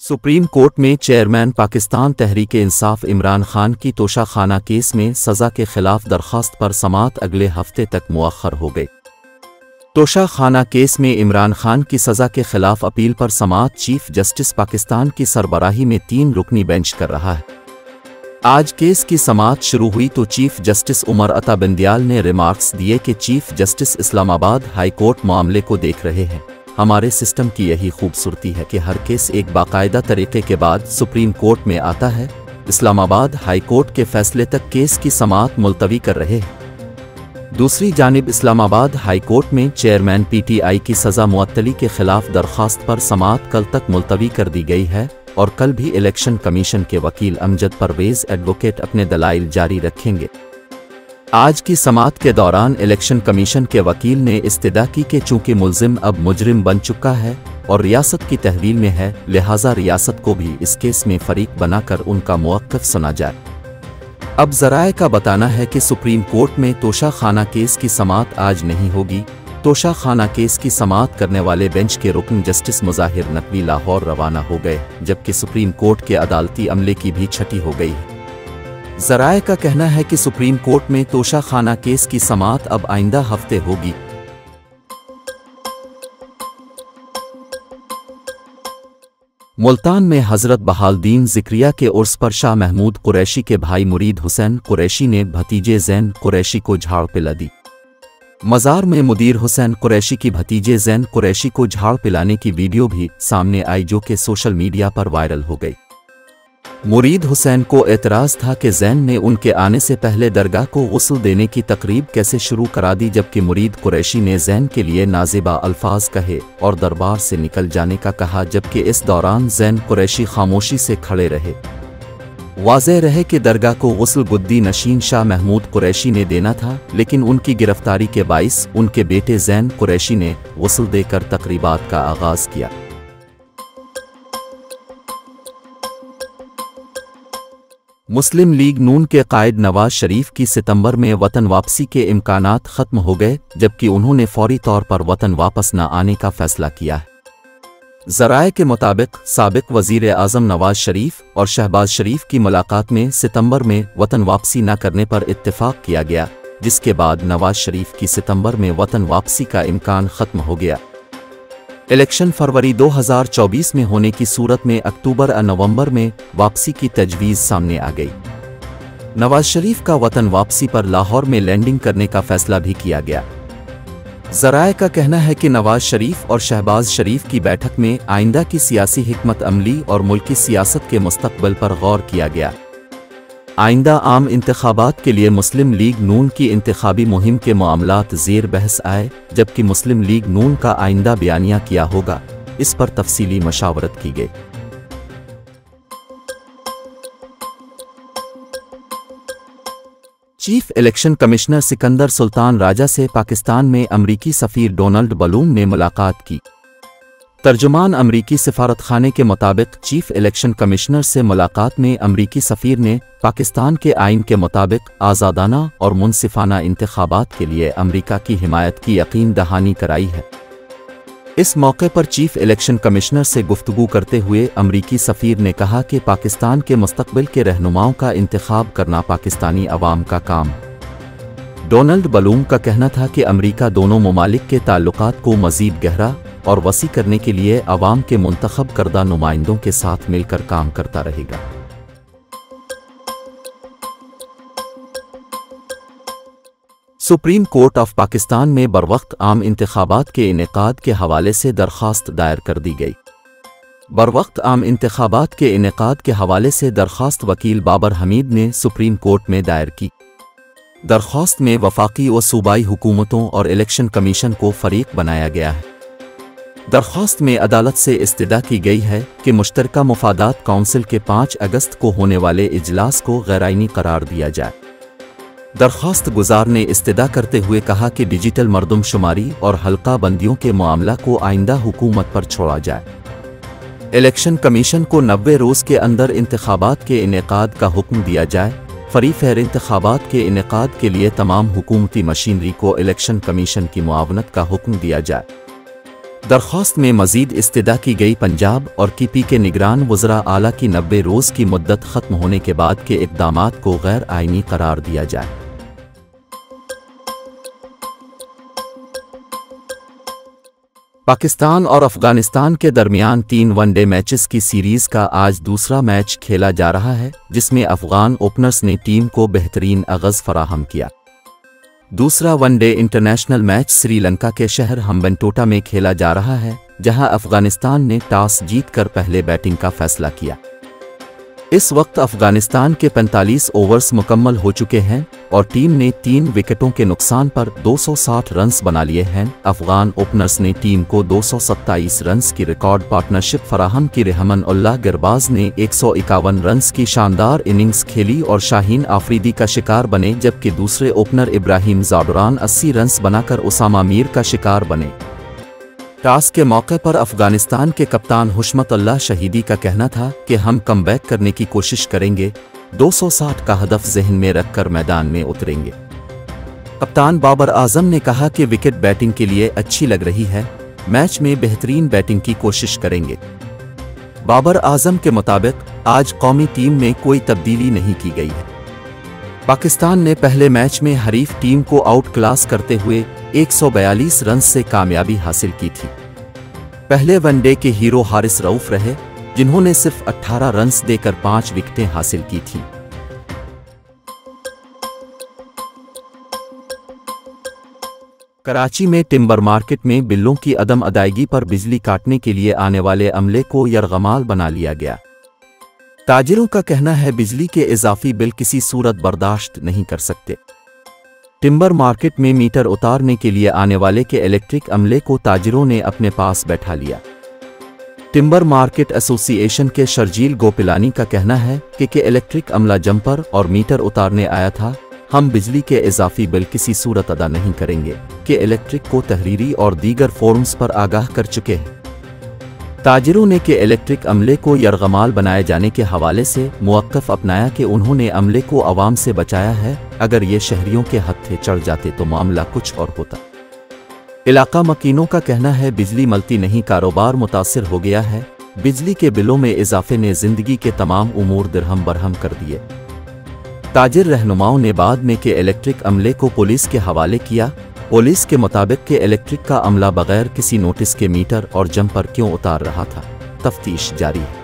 Supreme court में chairman Pakistan Tehreek Insaf Imran Khan की Toshakhana case में सज़ा के खिलाफ दरख्वास्त पर समाअत अगले हफ्ते तक मुअख्खर हो गई। तोशाखाना केस में इमरान खान की सज़ा के खिलाफ अपील पर समाअत चीफ जस्टिस पाकिस्तान की सरबराही में 3 रुकनी बेंच कर रहा है। आज केस की समाअत शुरू हुई तो चीफ जस्टिस उमर अता बंदियाल ने रिमार्क्स दिए कि chief justice Islamabad high court मामले को देख रहे हैं। हमारे सिस्टम की यही खूबसूरती है कि हर केस एक बाकायदा तरीके के बाद सुप्रीम कोर्ट में आता है। इस्लामाबाद हाई कोर्ट के फैसले तक केस की समाअत मुलतवी कर रहे हैं। दूसरी जानिब इस्लामाबाद हाई कोर्ट में चेयरमैन पीटीआई की सज़ा मुअत्तली के खिलाफ दरख्वास्त पर समाअत कल तक मुलतवी कर दी गई है और कल भी इलेक्शन कमीशन के वकील अमजद परवेज एडवोकेट अपने दलाइल जारी रखेंगे। आज की समाअत के दौरान इलेक्शन कमीशन के वकील ने इस्तदा की कि चूंकि मुल्जिम अब मुजरिम बन चुका है और रियासत की तहवील में है, लिहाजा रियासत को भी इस केस में फरीक बनाकर उनका मौक़िफ़ सुना जाए। अब ज़राए का बताना है कि सुप्रीम कोर्ट में तोशाखाना केस की समाअत आज नहीं होगी। तोशाखाना केस की समाअत करने वाले बेंच के रुकन जस्टिस मुज़ाहिर नकवी लाहौर रवाना हो गए, जबकि सुप्रीम कोर्ट के अदालती अमले की भी छठी हो गई है। ज़राए का कहना है कि सुप्रीम कोर्ट में तोशाखाना केस की समाअत अब आइंदा हफ्ते होगी। मुल्तान में हज़रत बहाउद्दीन ज़िक्रिया के उर्स पर शाह महमूद कुरैशी के भाई मुरीद हुसैन कुरैशी ने भतीजे ज़ैन कुरैशी को झाड़ पिला दी। मज़ार में मुदीर हुसैन कुरैशी की भतीजे ज़ैन कुरैशी को झाड़ पिलाने की वीडियो भी सामने आई, जो कि सोशल मीडिया पर वायरल हो गई। मुरीद हुसैन को एतराज़ था कि ज़ैन ने उनके आने से पहले दरगाह को गुस्ल देने की तकरीब कैसे शुरू करा दी, जबकि मुरीद कुरैशी ने ज़ैन के लिए नाज़िबा अल्फाज कहे और दरबार से निकल जाने का कहा, जबकि इस दौरान ज़ैन कुरैशी खामोशी से खड़े रहे। वाज़ेह रहे कि दरगाह को गुस्ल गुद्दी नशीन शाह महमूद कुरैशी ने देना था, लेकिन उनकी गिरफ्तारी के बाइस उनके बेटे ज़ैन कुरैशी ने गुस्ल देकर तकरीबात का आगाज़ किया। मुस्लिम लीग नून के कायद नवाज शरीफ की सितंबर में वतन वापसी के इम्कानात ख़त्म हो गए, जबकि उन्होंने फौरी तौर पर वतन वापस न आने का फैसला किया है। ज़राए के मुताबिक साबिक़ वज़ीर आज़म नवाज शरीफ और शहबाज शरीफ की मुलाकात में सितंबर में वतन वापसी न करने पर इत्तेफाक किया गया, जिसके बाद नवाज शरीफ की सितंबर में वतन वापसी का इम्कान ख़त्म हो गया। इलेक्शन फरवरी 2024 में होने की सूरत में अक्टूबर और नवंबर में वापसी की तजवीज़ सामने आ गई। नवाज शरीफ का वतन वापसी पर लाहौर में लैंडिंग करने का फैसला भी किया गया। ज़राए का कहना है कि नवाज शरीफ और शहबाज शरीफ की बैठक में आइंदा की सियासी हिकमत अमली और मुल्की सियासत के मुस्तकबिल पर गौर किया गया। आइंदा आम इंतखाबात के लिए मुस्लिम लीग नून की इंतखाबी मुहिम के मामलात ज़ेर बहस आए, जबकि मुस्लिम लीग नून का आइंदा बयानिया क्या होगा, इस पर तफसीली मशावरत की गई। Chief election commissioner Sikandar Sultan Raja से पाकिस्तान में अमरीकी सफ़ीर डोनाल्ड बलून ने मुलाकात की। तर्जुमान अमरीकी सिफारतखाने के मुताबिक चीफ इलेक्शन कमिश्नर से मुलाकात में अमरीकी सफ़ीर ने पाकिस्तान के आइन के मुताबिक आज़ादाना और मुनसिफाना इंतखाबात के लिए अमरीका की हिमायत की यकीन दहानी कराई है। इस मौके पर चीफ इलेक्शन कमिश्नर से गुफ्तगू करते हुए अमरीकी सफ़ीर ने कहा कि पाकिस्तान के मुस्तकबिल के रहनुमाओं का इंतखाब करना पाकिस्तानी अवाम का काम है। डोनाल्ड बलून का कहना था कि अमरीका दोनों ममालिक के ताल्लुकात को मज़ीद गहरा और वसी करने के लिए अवाम के मुंतखब करदा नुमाइंदों के साथ मिलकर काम करता रहेगा। सुप्रीम कोर्ट ऑफ पाकिस्तान में बरवक्त आम इंतखाबात के इनेकाद के हवाले से दरख्वास्त दायर कर दी गई। बरवक्त आम इंतखाबात के इनेकाद के हवाले से दरख्वास्त वकील बाबर हमीद ने सुप्रीम कोर्ट में दायर की। दरख्वास्त में वफाकी व सूबाई हुकूमतों और इलेक्शन कमीशन को फरीक बनाया गया है। दरख्वास्त में अदालत से इस्तदा की गई है कि मुश्तरका मुफादात काउंसिल के 5 अगस्त को होने वाले इजलास को गैराइनी करार दिया जाए। दरख्वास्त गुजार ने इस्तदा करते हुए कहा कि डिजिटल मरदमशुमारी और हल्का बंदियों के मामला को आइंदा हुकूमत पर छोड़ा जाए। इलेक्शन कमीशन को 90 रोज़ के अंदर इंतखाबात के इनेकाद का हुक्म दिया जाए। फरी फहर इंतखाबात के इनेकाद के लिए तमाम हुकूमती मशीनरी को इलेक्शन कमीशन की मुआवनत का हुक्म दिया जाए। दरख्वास्त में मजीद इस्तदा की गई पंजाब और KP के निगरान वज़रा आला की 90 रोज़ की मुद्दत ख़त्म होने के बाद के इक़दामात को गैर आइनी करार दिया जाए। पाकिस्तान और अफ़गानिस्तान के दरमियान 3 वनडे मैचेस की सीरीज़ का आज दूसरा मैच खेला जा रहा है, जिसमें अफ़गान ओपनर्स ने टीम को बेहतरीन आगाज़ फराहम किया। दूसरा वनडे इंटरनेशनल मैच श्रीलंका के शहर हम्बनटोटा में खेला जा रहा है, जहां अफ़गानिस्तान ने टॉस जीतकर पहले बैटिंग का फैसला किया। इस वक्त अफ़गानिस्तान के 45 ओवर्स मुकम्मल हो चुके हैं और टीम ने 3 विकेटों के नुकसान पर 260 रन्स बना लिए हैं। अफ़गान ओपनर्स ने टीम को 227 रन्स की रिकॉर्ड पार्टनरशिप फराहम की। रहमान उल्लाह गिरबाज ने 151 रन्स की शानदार इनिंग्स खेली और शाहीन आफरीदी का शिकार बने, जबकि दूसरे ओपनर इब्राहिम ज़ाबरान 80 रन्स बनाकर उसामा मीर का शिकार बने। टॉस के मौके पर अफ़गानिस्तान के कप्तान हुशमतुल्लाह शहीदी का कहना था कि हम कमबैक करने की कोशिश करेंगे, 260 का हदफ ज़हन में रखकर मैदान में उतरेंगे। कप्तान बाबर आजम ने कहा कि विकेट बैटिंग के लिए अच्छी लग रही है, मैच में बेहतरीन बैटिंग की कोशिश करेंगे। बाबर आजम के मुताबिक आज कौमी टीम में कोई तब्दीली नहीं की गई है। पाकिस्तान ने पहले मैच में हरीफ टीम को आउट क्लास करते हुए 142 रन से कामयाबी हासिल की थी। पहले वनडे के हीरो हारिस रऊफ रहे, जिन्होंने सिर्फ 18 रन्स देकर 5 विकेटें हासिल की थीं। कराची में टिम्बर मार्केट में बिलों की अदम अदायगी पर बिजली काटने के लिए आने वाले अमले को यरगमाल बना लिया गया। ताजिरों का कहना है बिजली के इजाफी बिल किसी सूरत बर्दाश्त नहीं कर सकते। टिम्बर मार्केट में मीटर उतारने के लिए आने वाले के इलेक्ट्रिक अमले को ताजिरों ने अपने पास बैठा लिया। टिम्बर मार्केट एसोसिएशन के शर्जील गोपिलानी का कहना है कि इलेक्ट्रिक अमला जंपर और मीटर उतारने आया था। हम बिजली के इजाफी बिल किसी सूरत अदा नहीं करेंगे कि इलेक्ट्रिक को तहरीरी और दीगर फोरम्स पर आगाह कर चुके हैं। ताजिरों ने के इलेक्ट्रिक अमले को यरगमाल बनाए जाने के हवाले से मौक़िफ़ अपनाया कि उन्होंने अमले को आवाम से बचाया है। अगर ये शहरियों के हत्थे चढ़ जाते तो मामला कुछ और होता। इलाका मकीनों का कहना है बिजली मलती नहीं, कारोबार मुतासिर हो गया है। बिजली के बिलों में इजाफे ने जिंदगी के तमाम उमूर दिरहम बरहम कर दिए। ताजिर रहनुमाओं ने बाद में के इलेक्ट्रिक अमले को पुलिस के हवाले किया। पुलिस के मुताबिक के इलेक्ट्रिक का अमला बगैर किसी नोटिस के मीटर और जंपर क्यों उतार रहा था, तफ्तीश जारी है।